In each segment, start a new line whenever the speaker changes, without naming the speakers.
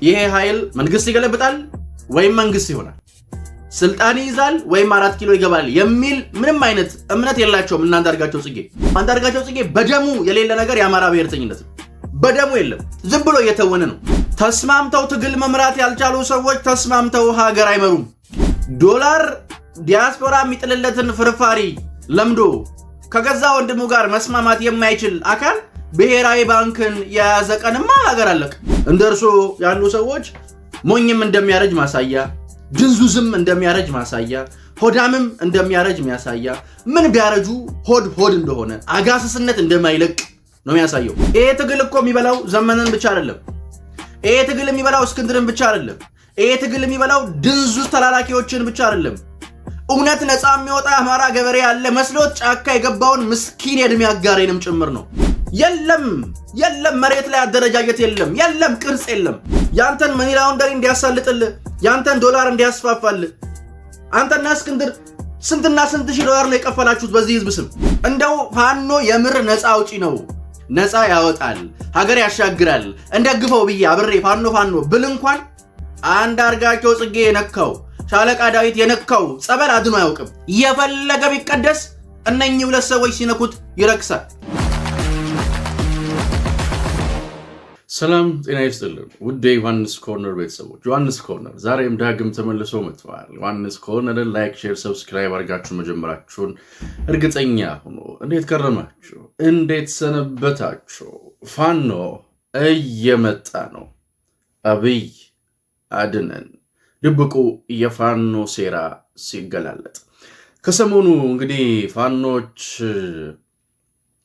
ይሄ ኃይል መንግስት ይገለብጣል ወይም መንግስት ይሆናል፣ ስልጣን ይይዛል ወይም 4 ኪሎ ይገባል የሚል ምንም አይነት እምነት የላቸውም። አንዳርጋቸው ጽጌ በደሙ የሌለ ነገር የአማራ ብሔርተኝነት ነው። በደሙ የለም፣ ዝም ብሎ እየተወነ ነው። ተስማምተው ትግል መምራት ያልቻሉ ሰዎች ተስማምተው ሀገር አይመሩም። ዶላር ዲያስፖራ የሚጥልለትን ፍርፋሪ ለምዶ ከገዛ ወንድሙ ጋር መስማማት የማይችል አካል ብሔራዊ ባንክን የያዘ ቀንማ ሀገር አለቀ። እንደርሶ ያሉ ሰዎች ሞኝም እንደሚያረጅ ማሳያ፣ ድንዙዝም እንደሚያረጅ ማሳያ፣ ሆዳምም እንደሚያረጅ ማሳያ፣ ምን ቢያረጁ ሆድ እንደሆነ አጋስስነት እንደማይለቅ ነው የሚያሳየው። ይሄ ትግል እኮ የሚበላው ዘመንን ብቻ አይደለም። ይሄ ትግል የሚበላው እስክንድርን ብቻ አይደለም። ይሄ ትግል የሚበላው ድንዙዝ ተላላኪዎችን ብቻ አይደለም። እውነት ነፃ የሚወጣ አማራ ገበሬ ያለ መስሎት ጫካ የገባውን ምስኪን የእድሜ አጋሬንም ጭምር ነው። የለም መሬት ላይ አደረጃጀት የለም ቅርጽ የለም። ያንተን መኒ ላውንደሪ እንዲያሳልጥል፣ ያንተን ዶላር እንዲያስፋፋል፣ አንተና እስክንድር ስንትና ስንት ሺህ ዶላር ነው የቀፈላችሁት በዚህ ህዝብ ስም። እንደው ፋኖ የምር ነፃ አውጪ ነው፣ ነፃ ያወጣል፣ ሀገር ያሻግራል፣ እንደግፈው ብዬ አብሬ ፋኖ ብል እንኳን አንዳርጋቸው ጽጌ የነካው ሻለቃ ዳዊት የነካው ጸበል አድኖ አያውቅም። የፈለገ ቢቀደስ እነኚህ ሁለት ሰዎች ሲነኩት ይረክሳል። ሰላም ጤና ይስጥልን ውድ ዮሐንስ ኮርነር ቤተሰቦች፣ ዮሐንስ ኮርነር ዛሬም ዳግም ተመልሶ መጥቷል። ዮሐንስ ኮርነርን ላይክ፣ ሼር፣ ሰብስክራይብ አድርጋችሁ መጀመራችሁን እርግጠኛ ሆኖ እንዴት ከረማችሁ? እንዴት ሰነበታችሁ? ፋኖ እየመጣ ነው። አብይ አድነን። ድብቁ የፋኖ ሴራ ሲገላለጥ ከሰሞኑ እንግዲህ ፋኖች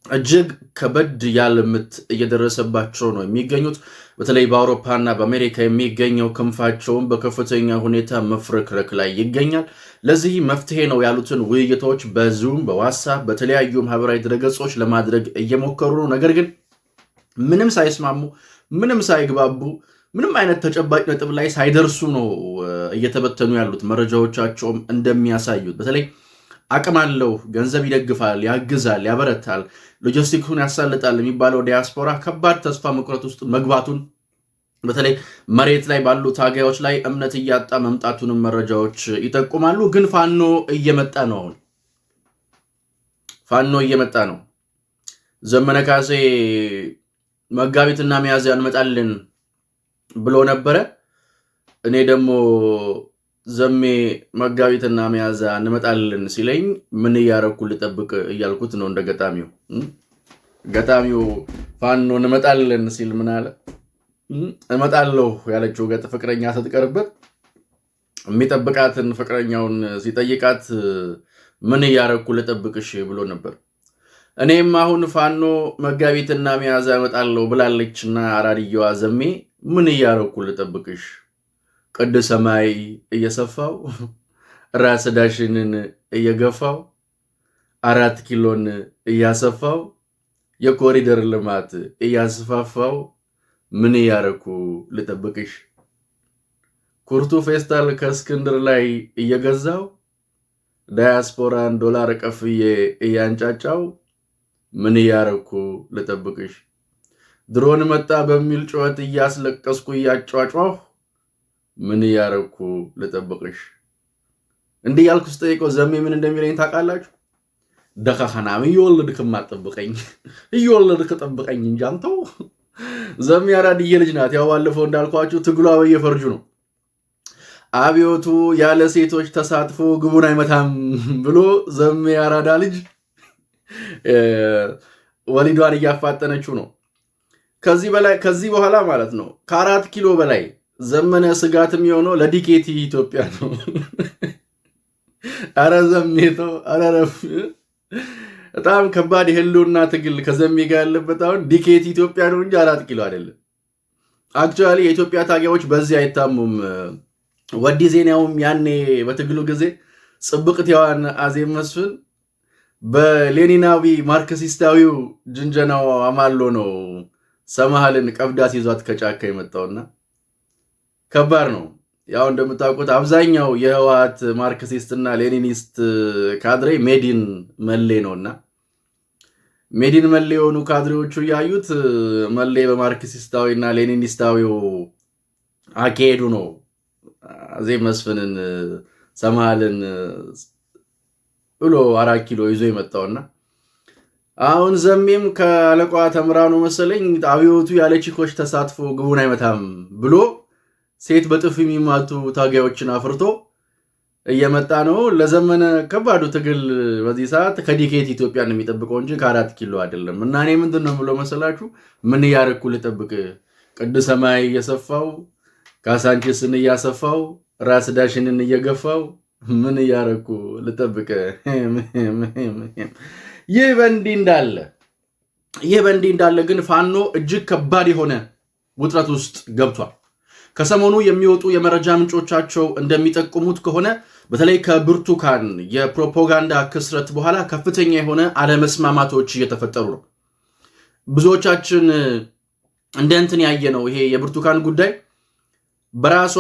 እጅግ ከበድ ያለ ምት እየደረሰባቸው ነው የሚገኙት። በተለይ በአውሮፓና በአሜሪካ የሚገኘው ክንፋቸውን በከፍተኛ ሁኔታ መፍረክረክ ላይ ይገኛል። ለዚህ መፍትሄ ነው ያሉትን ውይይቶች በዙም፣ በዋትስአፕ፣ በተለያዩ ማህበራዊ ድረገጾች ለማድረግ እየሞከሩ ነው። ነገር ግን ምንም ሳይስማሙ፣ ምንም ሳይግባቡ፣ ምንም አይነት ተጨባጭ ነጥብ ላይ ሳይደርሱ ነው እየተበተኑ ያሉት። መረጃዎቻቸውም እንደሚያሳዩት በተለይ አቅም አለው፣ ገንዘብ ይደግፋል፣ ያግዛል፣ ያበረታል፣ ሎጂስቲክሱን ያሳልጣል የሚባለው ዲያስፖራ ከባድ ተስፋ መቁረጥ ውስጥ መግባቱን በተለይ መሬት ላይ ባሉ ታጋዮች ላይ እምነት እያጣ መምጣቱንም መረጃዎች ይጠቁማሉ። ግን ፋኖ እየመጣ ነው። አሁን ፋኖ እየመጣ ነው። ዘመነ ካሴ መጋቢትና ሚያዝያ እንመጣለን ብሎ ነበረ። እኔ ደግሞ ዘሜ መጋቢትና ሚያዝያ እንመጣለን ሲለኝ ምን እያረኩ ልጠብቅ እያልኩት ነው። እንደ ገጣሚው ፋኖ እንመጣለን ሲል ምን አለ? እመጣለሁ ያለችው ገጥ ፍቅረኛ ስትቀርበት የሚጠብቃትን ፍቅረኛውን ሲጠይቃት ምን እያረኩ ልጠብቅሽ ብሎ ነበር። እኔም አሁን ፋኖ መጋቢትና ሚያዝያ እመጣለሁ ብላለችና አራድየዋ ዘሜ ምን እያረኩ ልጠብቅሽ? ቅድ ሰማይ እየሰፋው ራስ ዳሽንን እየገፋው 4 ኪሎን እያሰፋው የኮሪደር ልማት እያስፋፋው ምን እያረኩ ልጠብቅሽ? ኩርቱ ፌስታል ከእስክንድር ላይ እየገዛው ዳያስፖራን ዶላር ቀፍዬ እያንጫጫው ምን እያረኩ ልጠብቅሽ? ድሮን መጣ በሚል ጩኸት እያስለቀስኩ እያጫጫሁ ምን እያረኩ ልጠብቅሽ? እንዲህ ያልኩ ስጠይቀው ዘሜ ምን እንደሚለኝ ታውቃላችሁ? ደካኸናም እየወለድክማ ጠብቀኝ፣ እየወለድክ ጠብቀኝ እንጂ አንተው። ዘሜ አራድዬ ልጅ ናት። ያው ባለፈው እንዳልኳችሁ ትግሏ በየፈርጁ ነው። አብዮቱ ያለ ሴቶች ተሳትፎ ግቡን አይመታም ብሎ ዘሜ አራዳ ልጅ ወሊዷን እያፋጠነችው ነው። ከዚህ በኋላ ማለት ነው ከ4 ኪሎ በላይ ዘመነ ስጋት የሚሆነው ለዲኬቲ ኢትዮጵያ ነው። አረ ዘሜተው አረረፍ በጣም ከባድ የህልውና ትግል ከዘሜ ጋር ያለበት አሁን ዲኬቲ ኢትዮጵያ ነው እንጂ 4 ኪሎ አይደለም። አክቹዋሊ የኢትዮጵያ ታጋዮች በዚህ አይታሙም። ወዲ ዜናውም ያኔ በትግሉ ጊዜ ጽብቅቴዋን አዜብ መስፍን በሌኒናዊ ማርክሲስታዊው ጅንጀናው አማሎ ነው ሰማሃልን ቀብዳት ይዟት ከጫካ የመጣውና ከባድ ነው። ያው እንደምታውቁት አብዛኛው የህወሓት ማርክሲስትና ሌኒኒስት ካድሬ ሜዲን መሌ ነውና ሜዲን መሌ የሆኑ ካድሬዎቹ ያዩት መሌ በማርክሲስታዊና ሌኒኒስታዊው አካሄዱ ነው አዜብ መስፍንን ሰማልን ብሎ 4 ኪሎ ይዞ የመጣውና አሁን ዘሜም ከአለቋ ተምራኑ መሰለኝ አብዮቱ ያለ ቺኮች ተሳትፎ ግቡን አይመታም ብሎ ሴት በጥፍ የሚማቱ ታጋዮችን አፍርቶ እየመጣ ነው። ለዘመነ ከባዱ ትግል በዚህ ሰዓት ከዲኬት ኢትዮጵያን የሚጠብቀው እንጂ ከ4 ኪሎ አይደለም። እና እኔ ምንድነው ብሎ መሰላችሁ ምን ያርኩ ልጠብቅ ቅዱስ ሰማይ እየሰፋው ካሳንቺስን እያሰፋው ራስ ዳሽንን እየገፋው ምን ያርኩ ልጠብቅ። ይህ በእንዲህ እንዳለ ግን ፋኖ እጅግ ከባድ የሆነ ውጥረት ውስጥ ገብቷል። ከሰሞኑ የሚወጡ የመረጃ ምንጮቻቸው እንደሚጠቁሙት ከሆነ በተለይ ከብርቱካን የፕሮፓጋንዳ ክስረት በኋላ ከፍተኛ የሆነ አለመስማማቶች እየተፈጠሩ ነው። ብዙዎቻችን እንደ እንትን ያየነው ይሄ የብርቱካን ጉዳይ በራሷ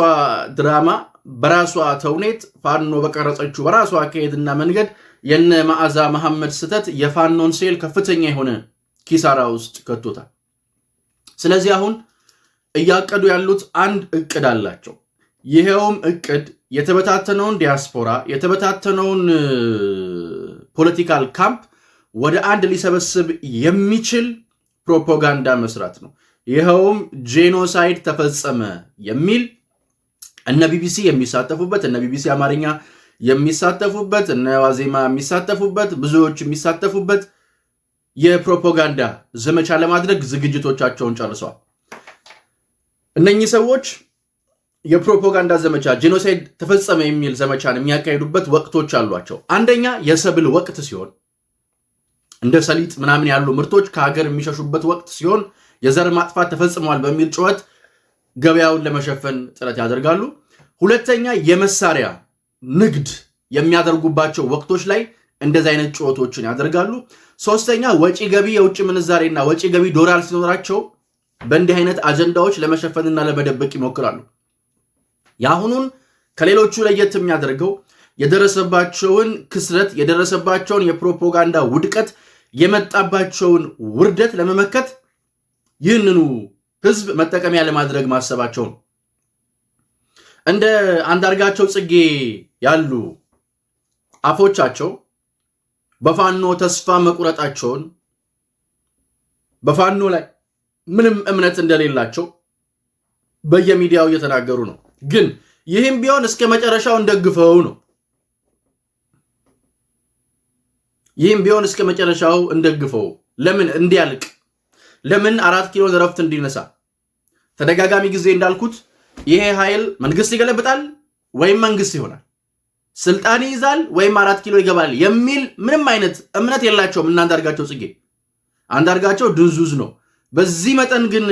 ድራማ በራሷ ተውኔት ፋኖ በቀረጸችው በራሷ አካሄድና መንገድ የነ መዓዛ መሐመድ ስተት የፋኖን ሴል ከፍተኛ የሆነ ኪሳራ ውስጥ ከቶታል። ስለዚህ አሁን እያቀዱ ያሉት አንድ እቅድ አላቸው። ይሄውም እቅድ የተበታተነውን ዲያስፖራ የተበታተነውን ፖለቲካል ካምፕ ወደ አንድ ሊሰበስብ የሚችል ፕሮፓጋንዳ መስራት ነው። ይሄውም ጄኖሳይድ ተፈጸመ የሚል እነ ቢቢሲ የሚሳተፉበት እነ ቢቢሲ አማርኛ የሚሳተፉበት እነ ዋዜማ የሚሳተፉበት ብዙዎች የሚሳተፉበት የፕሮፓጋንዳ ዘመቻ ለማድረግ ዝግጅቶቻቸውን ጨርሰዋል። እነኚህ ሰዎች የፕሮፓጋንዳ ዘመቻ ጄኖሳይድ ተፈጸመ የሚል ዘመቻን የሚያካሂዱበት ወቅቶች አሏቸው። አንደኛ የሰብል ወቅት ሲሆን እንደ ሰሊጥ ምናምን ያሉ ምርቶች ከሀገር የሚሸሹበት ወቅት ሲሆን የዘር ማጥፋት ተፈጽሟል በሚል ጩኸት ገበያውን ለመሸፈን ጥረት ያደርጋሉ። ሁለተኛ የመሳሪያ ንግድ የሚያደርጉባቸው ወቅቶች ላይ እንደዚህ አይነት ጩኸቶችን ያደርጋሉ። ሶስተኛ ወጪ ገቢ የውጭ ምንዛሬና ወጪ ገቢ ዶላር ሲኖራቸው በእንዲህ አይነት አጀንዳዎች ለመሸፈንና ለመደበቅ ይሞክራሉ። የአሁኑን ከሌሎቹ ለየት የሚያደርገው የደረሰባቸውን ክስረት የደረሰባቸውን የፕሮፓጋንዳ ውድቀት የመጣባቸውን ውርደት ለመመከት ይህንኑ ህዝብ መጠቀሚያ ለማድረግ ማሰባቸው ነው። እንደ አንዳርጋቸው ጽጌ ያሉ አፎቻቸው በፋኖ ተስፋ መቁረጣቸውን በፋኖ ላይ ምንም እምነት እንደሌላቸው በየሚዲያው እየተናገሩ ነው። ግን ይህም ቢሆን እስከ መጨረሻው እንደግፈው ነው። ይህም ቢሆን እስከ መጨረሻው እንደግፈው። ለምን እንዲያልቅ ለምን 4 ኪሎ ዘረፍት እንዲነሳ ተደጋጋሚ ጊዜ እንዳልኩት ይሄ ኃይል መንግስት ይገለብጣል ወይም መንግስት ይሆናል፣ ስልጣን ይይዛል ወይም 4 ኪሎ ይገባል የሚል ምንም አይነት እምነት የላቸውም። እና አንዳርጋቸው ድንዙዝ ነው። በዚህ መጠን ግን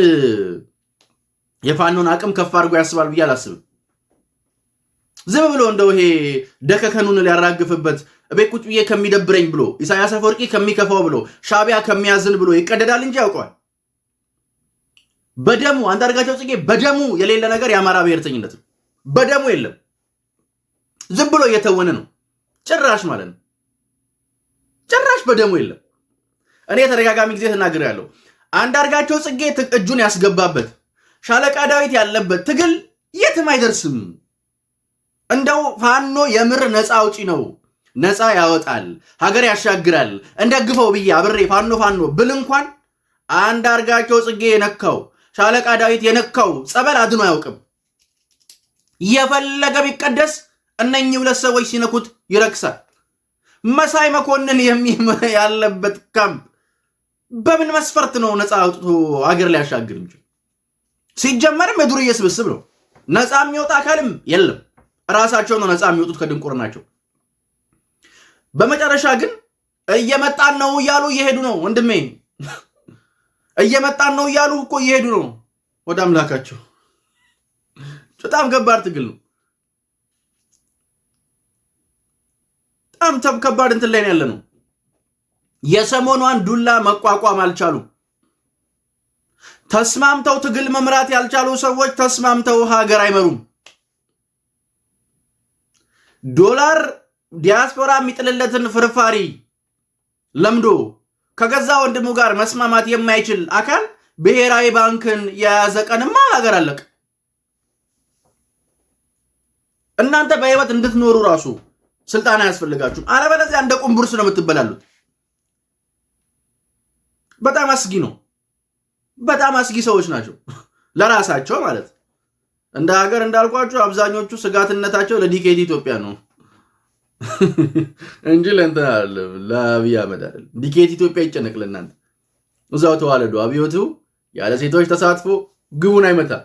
የፋኖን አቅም ከፍ አድርጎ ያስባል ብዬ አላስብም። ዝም ብሎ እንደው ይሄ ደከከኑን ሊያራግፍበት እቤት ቁጭ ብዬ ከሚደብረኝ ብሎ ኢሳያስ አፈወርቂ ከሚከፋው ብሎ ሻቢያ ከሚያዝን ብሎ ይቀደዳል እንጂ ያውቀዋል። በደሙ አንዳርጋቸው ጽጌ በደሙ የሌለ ነገር የአማራ ብሔርተኝነት ነው። በደሙ የለም። ዝም ብሎ እየተወነ ነው። ጭራሽ ማለት ነው። ጭራሽ በደሙ የለም። እኔ ተደጋጋሚ ጊዜ ተናግሬያለሁ። አንዳርጋቸው ጽጌ እጁን ያስገባበት ሻለቃ ዳዊት ያለበት ትግል የትም አይደርስም። እንደው ፋኖ የምር ነፃ አውጪ ነው፣ ነፃ ያወጣል፣ ሀገር ያሻግራል፣ እንደግፈው ብዬ አብሬ ፋኖ ብል እንኳን አንዳርጋቸው ጽጌ የነካው ሻለቃ ዳዊት የነካው ጸበል አድኖ አያውቅም። የፈለገ ቢቀደስ እነኚህ ሁለት ሰዎች ሲነኩት ይረክሳል። መሳይ መኮንን ያለበት ካምፕ በምን መስፈርት ነው ነፃ አውጥቶ ሀገር ሊያሻግር እንጂ? ሲጀመርም የዱርዬ ስብስብ ነው። ነፃ የሚወጣ አካልም የለም። ራሳቸው ነው ነፃ የሚወጡት ከድንቁርናቸው። በመጨረሻ ግን እየመጣን ነው እያሉ እየሄዱ ነው። ወንድሜ እየመጣን ነው እያሉ እኮ እየሄዱ ነው ወደ አምላካቸው። በጣም ከባድ ትግል ነው። በጣም ከባድ እንትን ላይ ያለ ነው። የሰሞኗን ዱላ መቋቋም አልቻሉም። ተስማምተው ትግል መምራት ያልቻሉ ሰዎች ተስማምተው ሀገር አይመሩም። ዶላር ዲያስፖራ የሚጥልለትን ፍርፋሪ ለምዶ ከገዛ ወንድሙ ጋር መስማማት የማይችል አካል ብሔራዊ ባንክን የያዘ ቀንማ ሀገር አለቀ። እናንተ በህይወት እንድትኖሩ ራሱ ስልጣን አያስፈልጋችሁም። አለበለዚያ እንደ ቁምቡርስ ነው የምትበላሉት። በጣም አስጊ ነው። በጣም አስጊ ሰዎች ናቸው ለራሳቸው ማለት። እንደ ሀገር እንዳልኳችሁ አብዛኞቹ ስጋትነታቸው ለዲኬቲ ኢትዮጵያ ነው እንጂ ለእንትን አይደለም፣ ለአብይ አህመድ አይደለም። ዲኬቲ ኢትዮጵያ ይጨነቅ ለእናንተ። እዛው ተዋለዱ። አብዮቱ ያለ ሴቶች ተሳትፎ ግቡን አይመታም።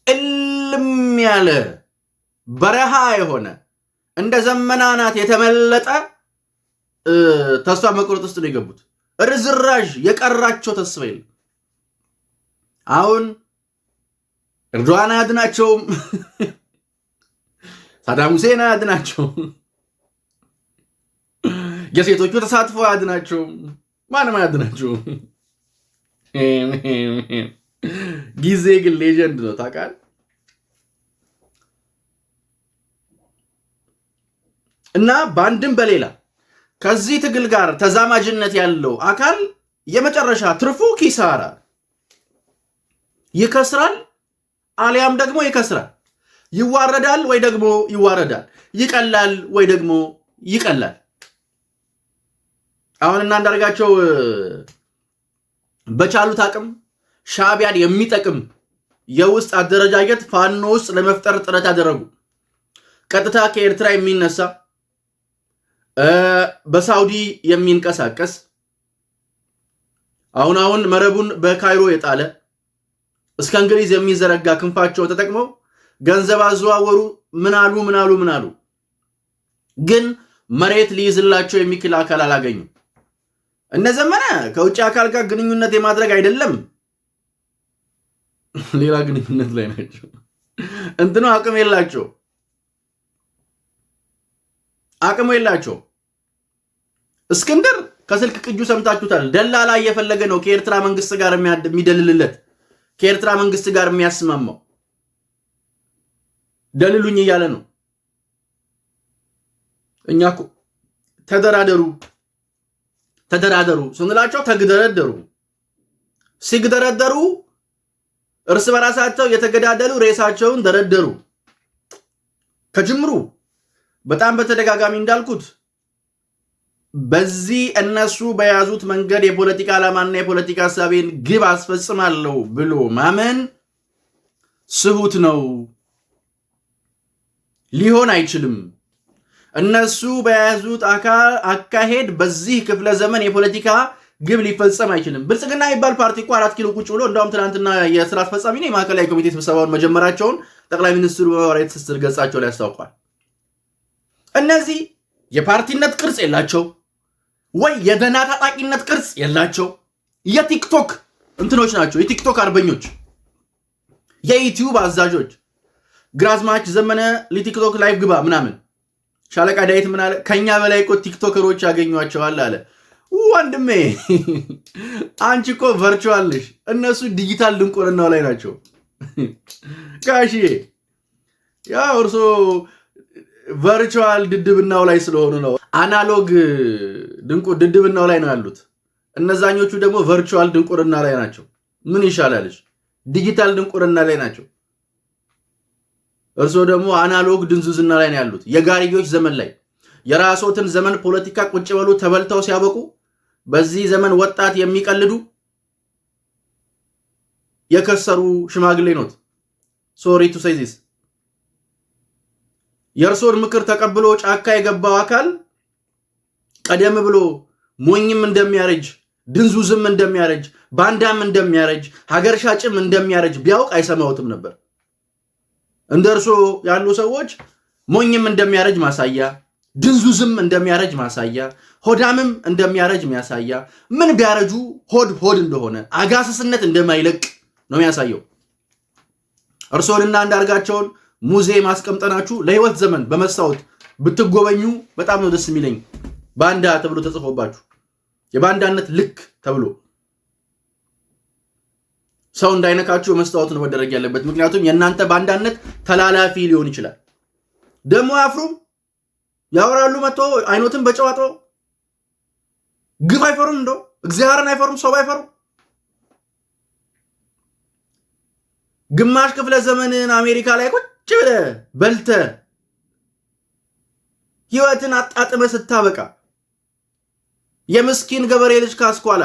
እልም ያለ በረሃ የሆነ እንደ ዘመናናት የተመለጠ ተስፋ መቁረጥ ውስጥ ነው የገቡት። ርዝራዥ የቀራቸው ተስፋ የለም። አሁን ኤርዶዋን አያድናቸውም፣ ሳዳም ሁሴን አያድናቸውም፣ የሴቶቹ ተሳትፎ አያድናቸውም፣ ማንም አያድናቸውም። ጊዜ ግን ሌጀንድ ነው ታውቃለህ። እና በአንድም በሌላ ከዚህ ትግል ጋር ተዛማጅነት ያለው አካል የመጨረሻ ትርፉ ኪሳራ፣ ይከስራል አሊያም ደግሞ ይከስራል። ይዋረዳል ወይ ደግሞ ይዋረዳል። ይቀላል ወይ ደግሞ ይቀላል። አሁን እና አንዳርጋቸው በቻሉት አቅም ሻዕቢያን የሚጠቅም የውስጥ አደረጃጀት ፋኖ ውስጥ ለመፍጠር ጥረት ያደረጉ፣ ቀጥታ ከኤርትራ የሚነሳ በሳውዲ የሚንቀሳቀስ አሁን መረቡን በካይሮ የጣለ እስከ እንግሊዝ የሚዘረጋ ክንፋቸው ተጠቅመው ገንዘብ አዘዋወሩ። ምን አሉ ግን መሬት ሊይዝላቸው የሚችል አካል አላገኙ። እነ ዘመነ ከውጭ አካል ጋር ግንኙነት የማድረግ አይደለም ሌላ ግንኙነት ላይ ናቸው። እንትኑ አቅም የላቸው። እስክንድር ከስልክ ቅጁ ሰምታችሁታል። ደላላ እየፈለገ ነው ከኤርትራ መንግስት ጋር የሚደልልለት፣ ከኤርትራ መንግስት ጋር የሚያስማማው። ደልሉኝ እያለ ነው። እኛ እኮ ተደራደሩ ስንላቸው ተግደረደሩ። ሲግደረደሩ እርስ በራሳቸው የተገዳደሉ ሬሳቸውን ደረደሩ። ከጅምሩ በጣም በተደጋጋሚ እንዳልኩት በዚህ እነሱ በያዙት መንገድ የፖለቲካ ዓላማና የፖለቲካ ሀሳቤን ግብ አስፈጽማለሁ ብሎ ማመን ስሁት ነው፣ ሊሆን አይችልም። እነሱ በያዙት አካሄድ በዚህ ክፍለ ዘመን የፖለቲካ ግብ ሊፈጸም አይችልም። ብልጽግና የሚባል ፓርቲ እኮ 4 ኪሎ ቁጭ ብሎ እንደውም ትናንትና የስራ አስፈጻሚ ነው የማዕከላዊ ኮሚቴ ስብሰባውን መጀመራቸውን ጠቅላይ ሚኒስትሩ በማህበራዊ ትስስር ገጻቸው ላይ አስታውቋል። እነዚህ የፓርቲነት ቅርጽ የላቸው ወይ የደና ታጣቂነት ቅርጽ የላቸው። የቲክቶክ እንትኖች ናቸው፣ የቲክቶክ አርበኞች፣ የዩቲዩብ አዛዦች። ግራዝማች ዘመነ ለቲክቶክ ላይቭ ግባ ምናምን። ሻለቃ ዳዊት ምን አለ? ከኛ በላይ እኮ ቲክቶከሮች ያገኟቸዋል አለ። ወንድሜ አንቺ እኮ ቨርቹዋል ነሽ፣ እነሱ ዲጂታል ድንቁርናው ላይ ናቸው። ጋሺዬ ያው እርሶ ቨርቹዋል ድድብናው ላይ ስለሆኑ ነው። አናሎግ ድድብናው ላይ ነው ያሉት። እነዛኞቹ ደግሞ ቨርቹዋል ድንቁርና ላይ ናቸው። ምን ይሻላልሽ? ዲጂታል ድንቁርና ላይ ናቸው። እርሶ ደግሞ አናሎግ ድንዙዝና ላይ ነው ያሉት። የጋሪዮች ዘመን ላይ የራሶትን ዘመን ፖለቲካ ቁጭ በሉ ተበልተው ሲያበቁ በዚህ ዘመን ወጣት የሚቀልዱ የከሰሩ ሽማግሌ ኖት። ሶሪ ቱ ሴይ ዚስ። የእርሶን ምክር ተቀብሎ ጫካ የገባው አካል ቀደም ብሎ ሞኝም እንደሚያረጅ፣ ድንዙዝም እንደሚያረጅ፣ ባንዳም እንደሚያረጅ፣ ሀገር ሻጭም እንደሚያረጅ ቢያውቅ አይሰማውትም ነበር። እንደ እርሶ ያሉ ሰዎች ሞኝም እንደሚያረጅ ማሳያ፣ ድንዙዝም እንደሚያረጅ ማሳያ፣ ሆዳምም እንደሚያረጅ ማሳያ፣ ምን ቢያረጁ ሆድ እንደሆነ አጋሰስነት እንደማይለቅ ነው የሚያሳየው። እርሶንና አንዳርጋቸውን ሙዚየም አስቀምጠናችሁ ለህይወት ዘመን በመስታወት ብትጎበኙ በጣም ነው ደስ የሚለኝ። ባንዳ ተብሎ ተጽፎባችሁ የባንዳነት ልክ ተብሎ ሰው እንዳይነካችሁ መስታወት ነው መደረግ ያለበት። ምክንያቱም የእናንተ ባንዳነት ተላላፊ ሊሆን ይችላል። ደግሞ አያፍሩም፣ ያወራሉ መጥቶ አይኖትን በጨዋታው ግፍ አይፈሩም። እንደው እግዚአብሔርን አይፈሩም፣ ሰው አይፈሩም። ግማሽ ክፍለ ዘመንን አሜሪካ ላይ ቁጭ ብለህ በልተህ ህይወትን አጣጥመህ ስታበቃ የምስኪን ገበሬ ልጅ ካስኳላ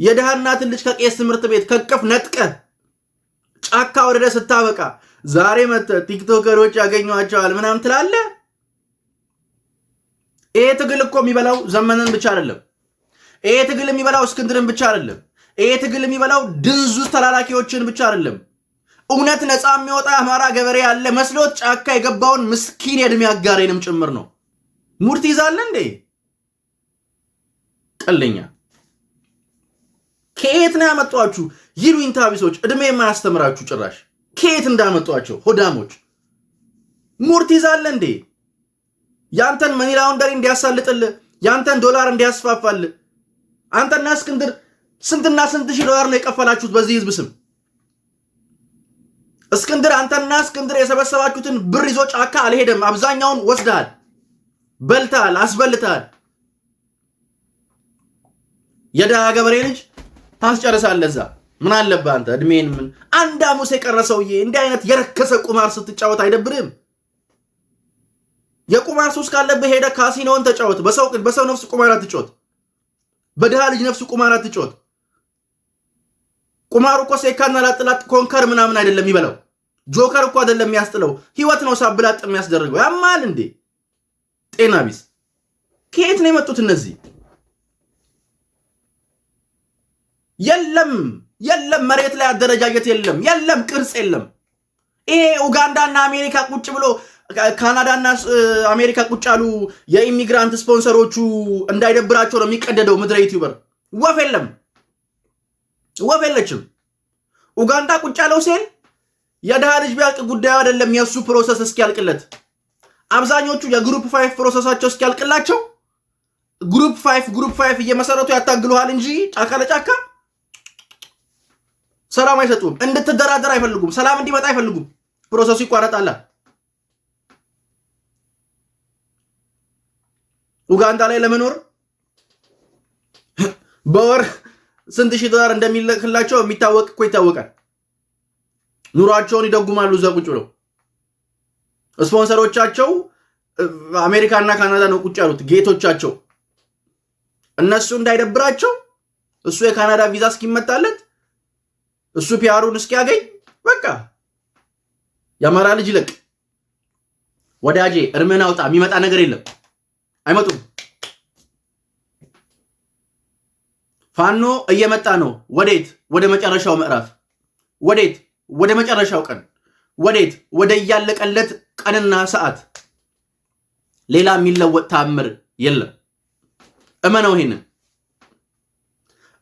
የደሃ እናትን ልጅ ከቄስ ትምህርት ቤት ከቅፍ ነጥቀህ ጫካ ወረደ ስታበቃ ዛሬ መጥተህ ቲክቶከሮች ያገኟቸዋል ምናምን ትላለህ። ይሄ ትግል እኮ የሚበላው ዘመንን ብቻ አይደለም። ይሄ ትግል የሚበላው እስክንድርን ብቻ አይደለም። ይሄ ትግል የሚበላው ድንዙዝ ተላላኪዎችን ብቻ አይደለም። እውነት ነፃ የሚወጣ አማራ ገበሬ ያለ መስሎት ጫካ የገባውን ምስኪን የእድሜ አጋሬንም ጭምር ነው። ሙድ ትይዛለህ እንዴ? ቀለኛ ከየት ነው ያመጧችሁ? ይሉኝታ ቢሶች፣ እድሜ የማያስተምራችሁ ጭራሽ ከየት እንዳመጧቸው ሆዳሞች። ሙድ ትይዛለህ እንዴ? ያንተን መኒ ላውንደሪ እንዲያሳልጥልህ፣ ያንተን ዶላር እንዲያስፋፋልህ አንተና እስክንድር ስንትና ስንት ሺህ ዶላር ነው የቀፈላችሁት በዚህ ህዝብ ስም። እስክንድር አንተና እስክንድር የሰበሰባችሁትን ብር ይዞ ጫካ አልሄደም። አብዛኛውን ወስደሃል፣ በልተሃል፣ አስበልተሃል። የደሃ ገበሬ ልጅ ታስጨርሳለህ እዛ። ምን አለብህ አንተ እድሜን ምን አንድ አሙስ የቀረሰውዬ እንዲህ አይነት የረከሰ ቁማር ስትጫወት አይደብርህም? የቁማር ሱስ ካለብህ ሄደ ካሲኖን ተጫወት። በሰው ነፍስ ቁማር አትጫወት። በደሃ ልጅ ነፍስ ቁማር አትጫወት። ቁማሩ እኮ ሴካና ላጥላጥ ኮንከር ምናምን አይደለም ይበላው። ጆከር እኮ አይደለም የሚያስጥለው፣ ህይወት ነው ሳብላጥ የሚያስደርገው። ያማል እንዴ? ጤና ቢስ። ከየት ነው የመጡት እነዚህ? የለም መሬት ላይ አደረጃጀት የለም ቅርጽ የለም። ይሄ ኡጋንዳና አሜሪካ ቁጭ ብሎ ካናዳና አሜሪካ ቁጭ ያሉ የኢሚግራንት ስፖንሰሮቹ እንዳይደብራቸው ነው የሚቀደደው። ምድረ ዩቲዩበር ወፍ የለችም። ኡጋንዳ ቁጭ ያለው ሴል የደሃ ልጅ ቢያልቅ ጉዳዩ አይደለም የሱ ፕሮሰስ እስኪያልቅለት። አብዛኞቹ የግሩፕ 5 ፕሮሰሳቸው እስኪያልቅላቸው ግሩፕ 5 እየመሰረቱ ያታግሉሃል እንጂ ጫካ ለጫካ ሰላም አይሰጡም። እንድትደራደር አይፈልጉም። ሰላም እንዲመጣ አይፈልጉም። ፕሮሰሱ ይቋረጣል። ኡጋንዳ ላይ ለመኖር በወር ስንት ሺህ ዶላር እንደሚልክላቸው የሚታወቅ እኮ ይታወቃል። ኑሯቸውን ይደጉማሉ እዛ ቁጭ ብለው። ስፖንሰሮቻቸው አሜሪካና ካናዳ ነው ቁጭ ያሉት ጌቶቻቸው። እነሱ እንዳይደብራቸው እሱ የካናዳ ቪዛ እስኪመጣለት እሱ ፒአሩን እስኪያገኝ በቃ የአማራ ልጅ ይለቅ። ወዳጄ እርምህን አውጣ። የሚመጣ ነገር የለም። አይመጡም። ፋኖ እየመጣ ነው። ወዴት? ወደ መጨረሻው ምዕራፍ። ወዴት? ወደ መጨረሻው ቀን። ወዴት? ወደ ያለቀለት ቀንና ሰዓት። ሌላ የሚለወጥ ታምር የለም። እመነው ይሄንን።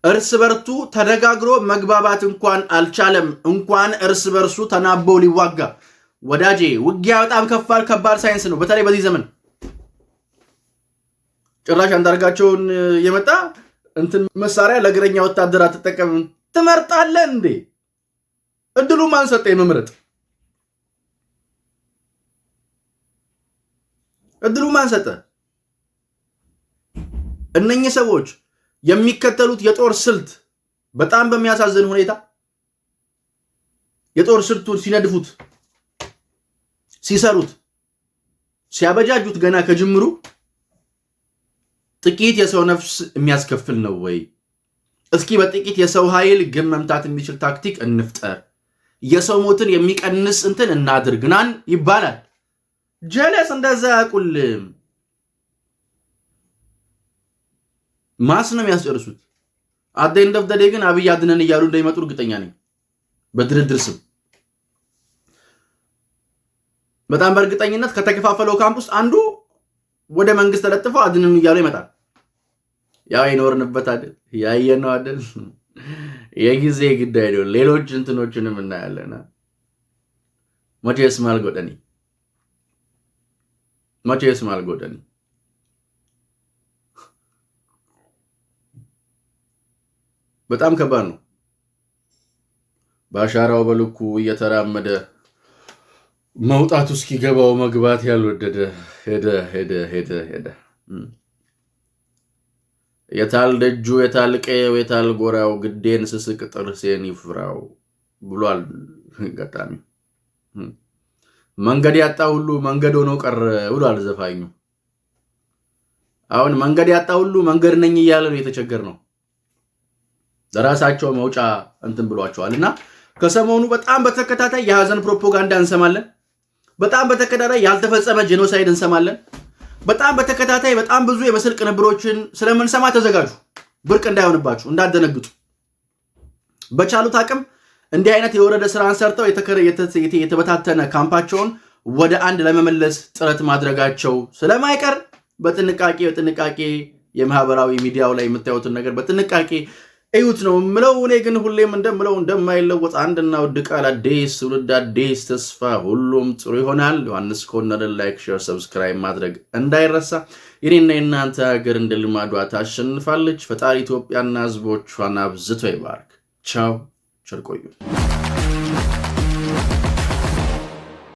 እርስ በርቱ ተነጋግሮ መግባባት እንኳን አልቻለም። እንኳን እርስ በርሱ ተናበው ሊዋጋ። ወዳጄ ውጊያ በጣም ከባድ ሳይንስ ነው። በተለይ በዚህ ዘመን ጭራሽ አንዳርጋቸውን የመጣ እንትን መሳሪያ ለእግረኛ ወታደር አትጠቀም ትመርጣለህ እንዴ? እድሉ ማን ሰጠ የመምረጥ? እድሉ ማን ሰጠ? እነኚህ ሰዎች የሚከተሉት የጦር ስልት በጣም በሚያሳዝን ሁኔታ የጦር ስልቱን ሲነድፉት፣ ሲሰሩት፣ ሲያበጃጁት ገና ከጅምሩ ጥቂት የሰው ነፍስ የሚያስከፍል ነው ወይ? እስኪ በጥቂት የሰው ኃይል ግን መምታት የሚችል ታክቲክ እንፍጠር፣ የሰው ሞትን የሚቀንስ እንትን እናድርግናን ይባላል። ጀለስ እንደዛ ያቁልም ማስ ነው የሚያስጨርሱት። አት ኤንድ ኦፍ ዘ ዴይ ግን አብይ አድነን እያሉ እንደሚመጡ እርግጠኛ ነኝ። በድርድር ስም በጣም በእርግጠኝነት ከተከፋፈለው ካምፕ ውስጥ አንዱ ወደ መንግስት ተለጥፈው አድነን እያሉ ይመጣል። ያው ይኖርንበት አይደል? ያየነው አይደል? የጊዜ ጉዳይ ነው። ሌሎች እንትኖችንም እናያለን። መቼስ ማልጎደኒ በጣም ከባድ ነው። በአሻራው በልኩ እየተራመደ መውጣቱ እስኪገባው መግባት ያልወደደ ሄደ። የታል ደጁ የታል ቀየው የታል ጎራው ግዴን ስስቅ ጥርሴን ይፍራው ብሏል ገጣሚ። መንገድ ያጣ ሁሉ መንገድ ሆኖ ቀረ ብሏል ዘፋኙ። አሁን መንገድ ያጣ ሁሉ መንገድ ነኝ እያለ ነው የተቸገር ነው። ለራሳቸው መውጫ እንትን ብሏቸዋልና ከሰሞኑ በጣም በተከታታይ የሐዘን ፕሮፓጋንዳ እንሰማለን። በጣም በተከታታይ ያልተፈጸመ ጄኖሳይድ እንሰማለን። በጣም በተከታታይ በጣም ብዙ የምስል ቅንብሮችን ስለምንሰማ ተዘጋጁ። ብርቅ እንዳይሆንባችሁ እንዳደነግጡ። በቻሉት አቅም እንዲህ አይነት የወረደ ስራን ሰርተው የተበታተነ ካምፓቸውን ወደ አንድ ለመመለስ ጥረት ማድረጋቸው ስለማይቀር በጥንቃቄ የማህበራዊ ሚዲያው ላይ የምታዩትን ነገር በጥንቃቄ እዩት ነው ምለው። እኔ ግን ሁሌም እንደምለው እንደማይለወጥ አንድና ውድ ቃል አዲስ ትውልድ አዲስ ተስፋ፣ ሁሉም ጥሩ ይሆናል። ዮሐንስ ኮርነርን ላይክ፣ ሼር፣ ሰብስክራይብ ማድረግ እንዳይረሳ። የኔና የእናንተ ሀገር እንደ ልማዷ ታሸንፋለች። ፈጣሪ ኢትዮጵያና ህዝቦቿን አብዝቶ ይባርክ። ቻው፣ ቸር ቆዩ።